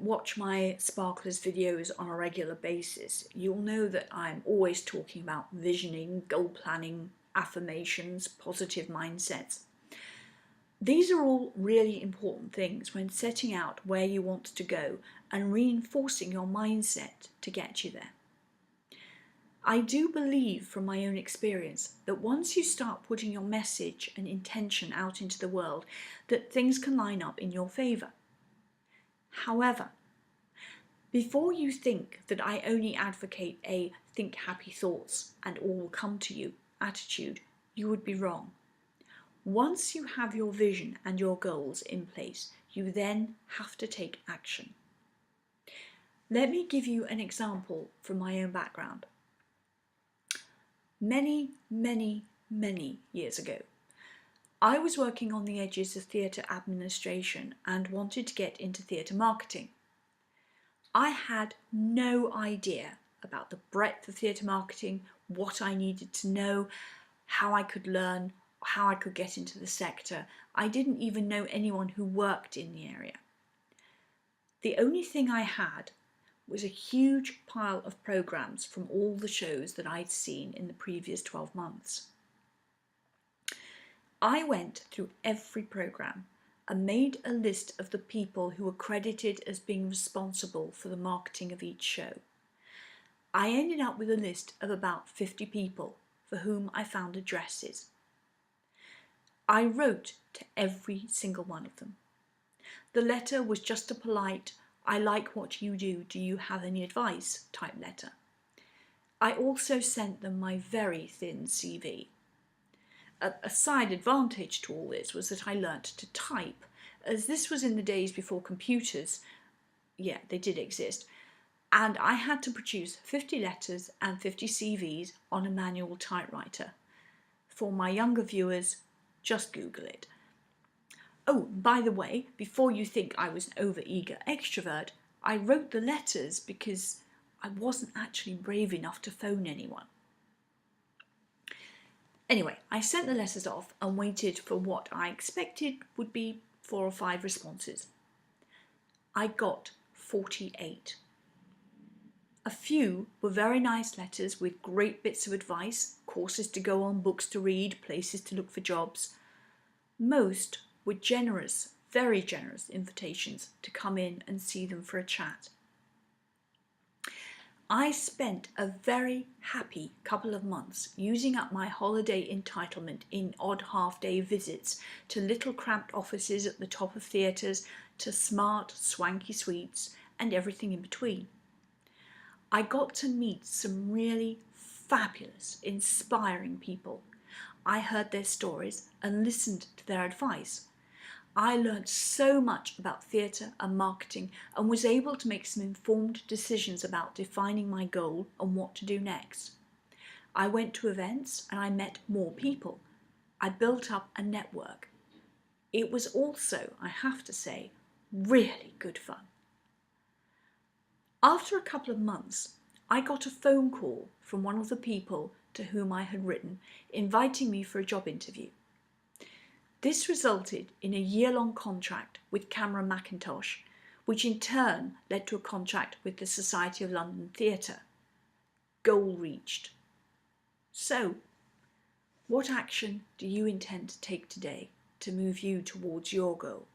watch my Sparklers videos on a regular basis, you'll know that I'm always talking about visioning, goal planning, affirmations, positive mindsets. These are all really important things when setting out where you want to go and reinforcing your mindset to get you there. I do believe from my own experience that once you start putting your message and intention out into the world, that things can line up in your favour. However, before you think that I only advocate a think happy thoughts and all will come to you attitude, you would be wrong. Once you have your vision and your goals in place, you then have to take action. Let me give you an example from my own background. Many years ago, I was working on the edges of theatre administration and wanted to get into theatre marketing. I had no idea about the breadth of theatre marketing, what I needed to know, how I could learn, how I could get into the sector. I didn't even know anyone who worked in the area. The only thing I had was a huge pile of programmes from all the shows that I'd seen in the previous 12 months. I went through every programme and made a list of the people who were credited as being responsible for the marketing of each show. I ended up with a list of about 50 people for whom I found addresses. I wrote to every single one of them. The letter was just a polite, "I like what you do you have any advice?" type letter. I also sent them my very thin CV. A side advantage to all this was that I learnt to type, as this was in the days before computers. Yeah, they did exist. And I had to produce 50 letters and 50 CVs on a manual typewriter. For my younger viewers, just Google it. Oh, by the way, before you think I was an over-eager extrovert, I wrote the letters because I wasn't actually brave enough to phone anyone. Anyway, I sent the letters off and waited for what I expected would be 4 or 5 responses. I got 48. A few were very nice letters with great bits of advice, courses to go on, books to read, places to look for jobs. Most were generous, very generous invitations to come in and see them for a chat. I spent a very happy couple of months using up my holiday entitlement in odd half-day visits to little cramped offices at the top of theatres, to smart, swanky suites, and everything in between. I got to meet some really fabulous, inspiring people. I heard their stories and listened to their advice. I learned so much about theatre and marketing and was able to make some informed decisions about defining my goal and what to do next. I went to events and I met more people. I built up a network. It was also, I have to say, really good fun. After a couple of months, I got a phone call from one of the people to whom I had written, inviting me for a job interview. This resulted in a year-long contract with Cameron Mackintosh, which in turn led to a contract with the Society of London Theatre. Goal reached. So, what action do you intend to take today to move you towards your goal?